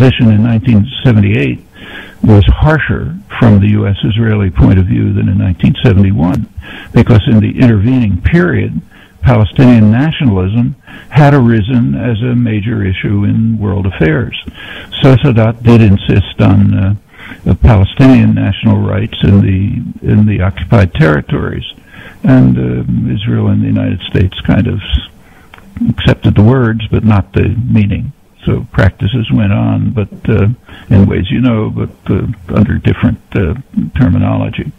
position in 1978 was harsher from the U.S.-Israeli point of view than in 1971, because in the intervening period, Palestinian nationalism had arisen as a major issue in world affairs. So Sadat did insist on Palestinian national rights in the occupied territories, and Israel and the United States kind of accepted the words but not the meaning. So practices went on, but in ways but under different terminology.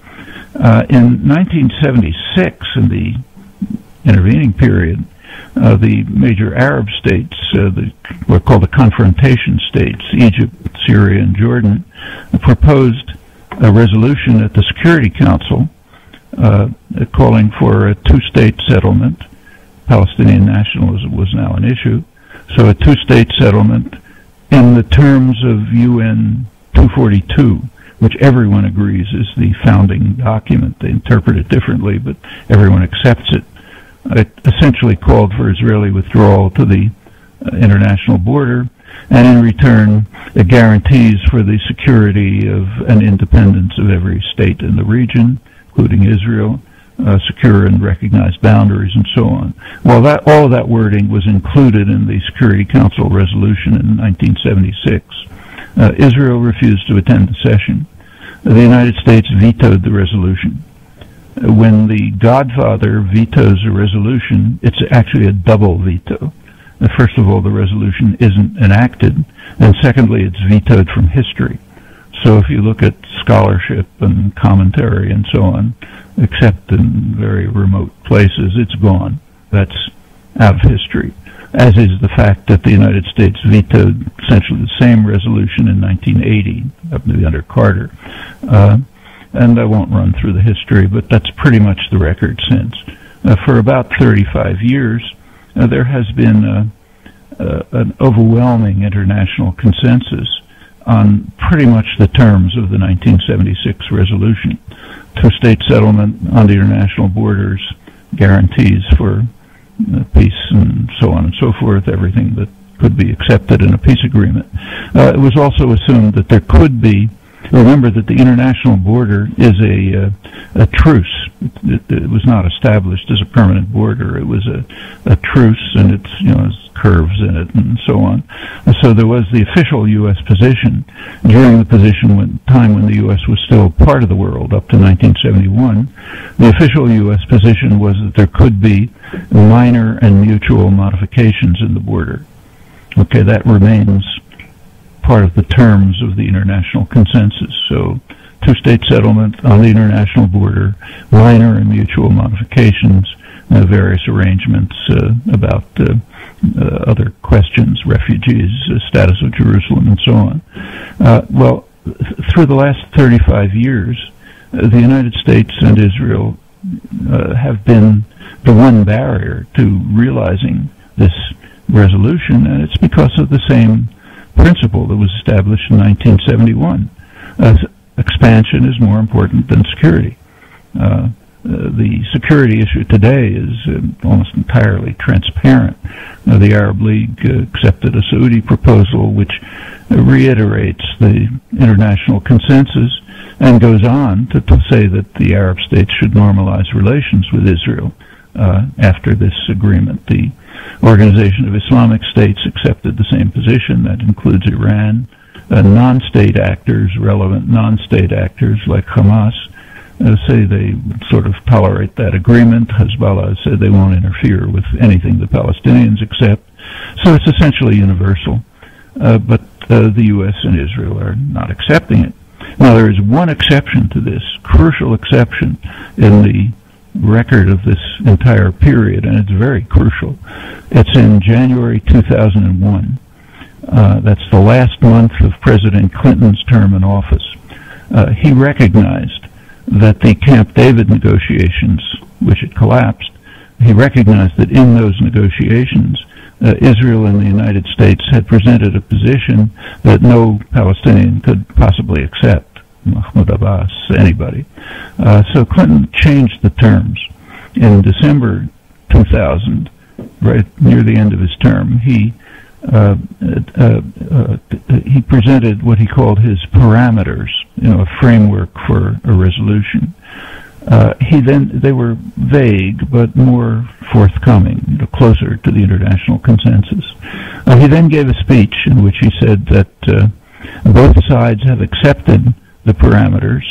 In 1976, in the intervening period, the major Arab states, what are called the confrontation states, Egypt, Syria, and Jordan, proposed a resolution at the Security Council calling for a two-state settlement. Palestinian nationalism was now an issue. So a two-state settlement in the terms of UN 242, which everyone agrees is the founding document. They interpret it differently, but everyone accepts it. It essentially called for Israeli withdrawal to the international border, and in return, it guarantees for the security of and independence of every state in the region, including Israel, secure and recognized boundaries, and so on. Well, all of that wording was included in the Security Council resolution in 1976. Israel refused to attend the session. The United States vetoed the resolution. When the Godfather vetoes a resolution, it's actually a double veto. First of all, the resolution isn't enacted, and secondly, it's vetoed from history. So if you look at scholarship and commentary and so on, except in very remote places, it's gone. That's out of history, as is the fact that the United States vetoed essentially the same resolution in 1980, maybe under Carter. And I won't run through the history, but that's pretty much the record since. For about 35 years, there has been an overwhelming international consensus on pretty much the terms of the 1976 resolution. Two-state settlement on the international borders, guarantees for peace and so on and so forth, everything that could be accepted in a peace agreement. It was also assumed that there could be, remember that the international border is a truce. It was not established as a permanent border. It was a truce, and it's, has curves in it and so on. So there was the official U.S. position during the time when the U.S. was still part of the world up to 1971. The official U.S. position was that there could be minor and mutual modifications in the border. Okay, that remains part of the terms of the international consensus. So two-state settlement on the international border, minor and mutual modifications, various arrangements about other questions, refugees, status of Jerusalem, and so on. Well, through the last 35 years, the United States and Israel have been the one barrier to realizing this resolution, and it's because of the same principle that was established in 1971. Expansion is more important than security. The security issue today is almost entirely transparent. The Arab League accepted a Saudi proposal which reiterates the international consensus and goes on to say that the Arab states should normalize relations with Israel after this agreement. The Organization of Islamic States accepted the same position. That includes Iran. Non-state actors, relevant non-state actors like Hamas, say they sort of tolerate that agreement. Hezbollah said they won't interfere with anything the Palestinians accept. So it's essentially universal. But the U.S. and Israel are not accepting it. Now, there is one exception to this, crucial exception in the record of this entire period, and it's very crucial. It's in January 2001. That's the last month of President Clinton's term in office. He recognized that the Camp David negotiations, which had collapsed, he recognized that in those negotiations, Israel and the United States had presented a position that no Palestinian could possibly accept, Mahmoud Abbas, anybody. So Clinton changed the terms. In December 2000, right near the end of his term, he he presented what he called his parameters, a framework for a resolution. They were vague but more forthcoming, closer to the international consensus. He then gave a speech in which he said that both sides have accepted the parameters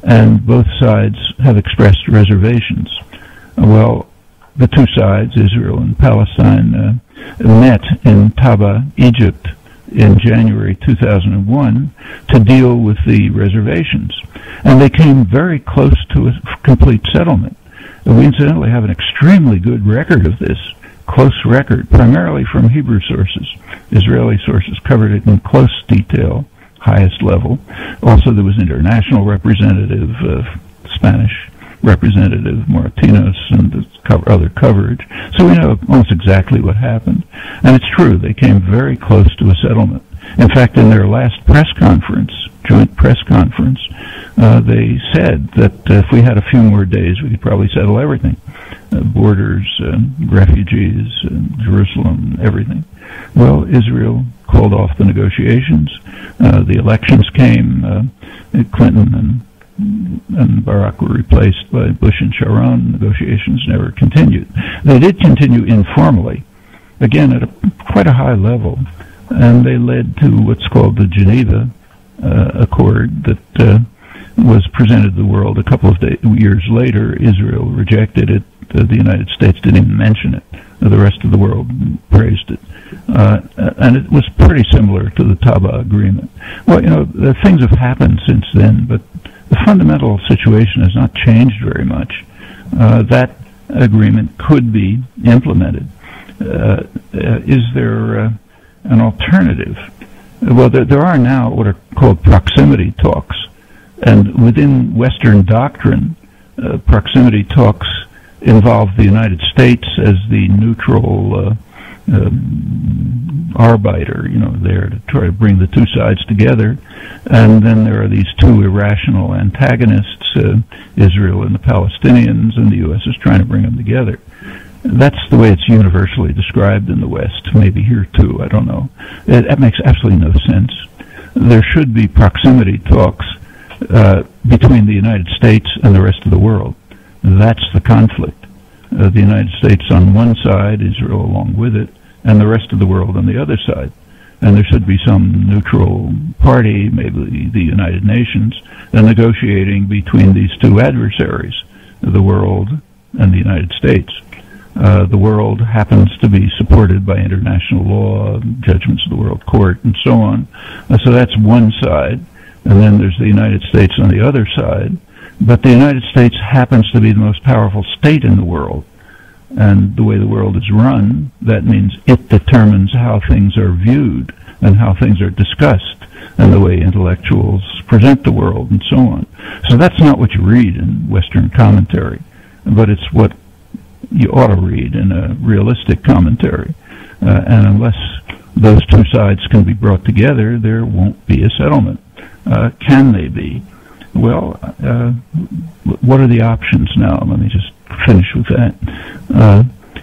and both sides have expressed reservations. Well, the two sides, Israel and Palestine, met in Taba, Egypt, in January 2001 to deal with the reservations. And they came very close to a complete settlement. We incidentally have an extremely good record of this, close record, primarily from Hebrew sources. Israeli sources covered it in close detail, highest level. Also, there was international representative, Spanish representative, Moratinos, and other coverage. So we know almost exactly what happened. And it's true, they came very close to a settlement. In fact, in their last press conference, joint press conference, they said that if we had a few more days, we could probably settle everything. Borders, refugees, Jerusalem, everything. Well, Israel called off the negotiations. The elections came. Clinton and Barack were replaced by Bush and Sharon. Negotiations never continued. They did continue informally, again at quite a high level, and they led to what's called the Geneva Accord that was presented to the world a couple of years later. Israel rejected it. The United States didn't even mention it. The rest of the world praised it. And it was pretty similar to the Taba Agreement. Well, things have happened since then, but the fundamental situation has not changed very much. That agreement could be implemented. Is there an alternative? Well, there are now what are called proximity talks. And within Western doctrine, proximity talks involve the United States as the neutral arbiter, there to try to bring the two sides together. And then there are these two irrational antagonists, Israel and the Palestinians, and the U.S. is trying to bring them together. That's the way it's universally described in the West, maybe here too, I don't know. That makes absolutely no sense. There should be proximity talks between the United States and the rest of the world. That's the conflict. The United States on one side, Israel along with it, and the rest of the world on the other side. And there should be some neutral party, maybe the United Nations, negotiating between these two adversaries, the world and the United States. The world happens to be supported by international law, judgments of the World Court, and so on. So that's one side. And then there's the United States on the other side. But the United States happens to be the most powerful state in the world. And the way the world is run, that means it determines how things are viewed and how things are discussed and the way intellectuals present the world and so on. So that's not what you read in Western commentary, but it's what you ought to read in a realistic commentary. And unless those two sides can be brought together, there won't be a settlement. Can they be? Well, what are the options now? Let me just finish with that.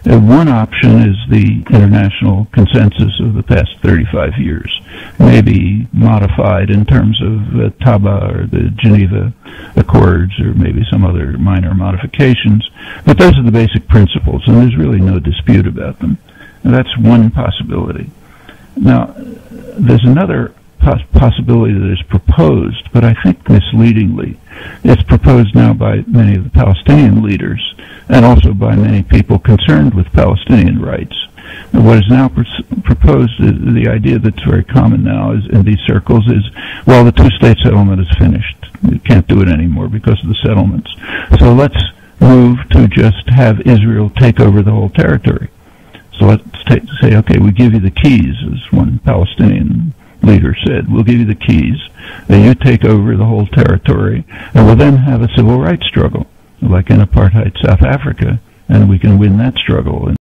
One option is the international consensus of the past 35 years, maybe modified in terms of Taba or the Geneva Accords or maybe some other minor modifications. But those are the basic principles, and there's really no dispute about them. And that's one possibility. Now, there's another possibility that is proposed, but I think misleadingly. It's proposed now by many of the Palestinian leaders and also by many people concerned with Palestinian rights. And what is now proposed, the idea that's very common now is in these circles is, well, the two-state settlement is finished. We can't do it anymore because of the settlements. So let's move to just have Israel take over the whole territory. So let's say, okay, we give you the keys, as one Palestinian leader said. We'll give you the keys, and you take over the whole territory, and we'll then have a civil rights struggle, like in apartheid South Africa, and we can win that struggle.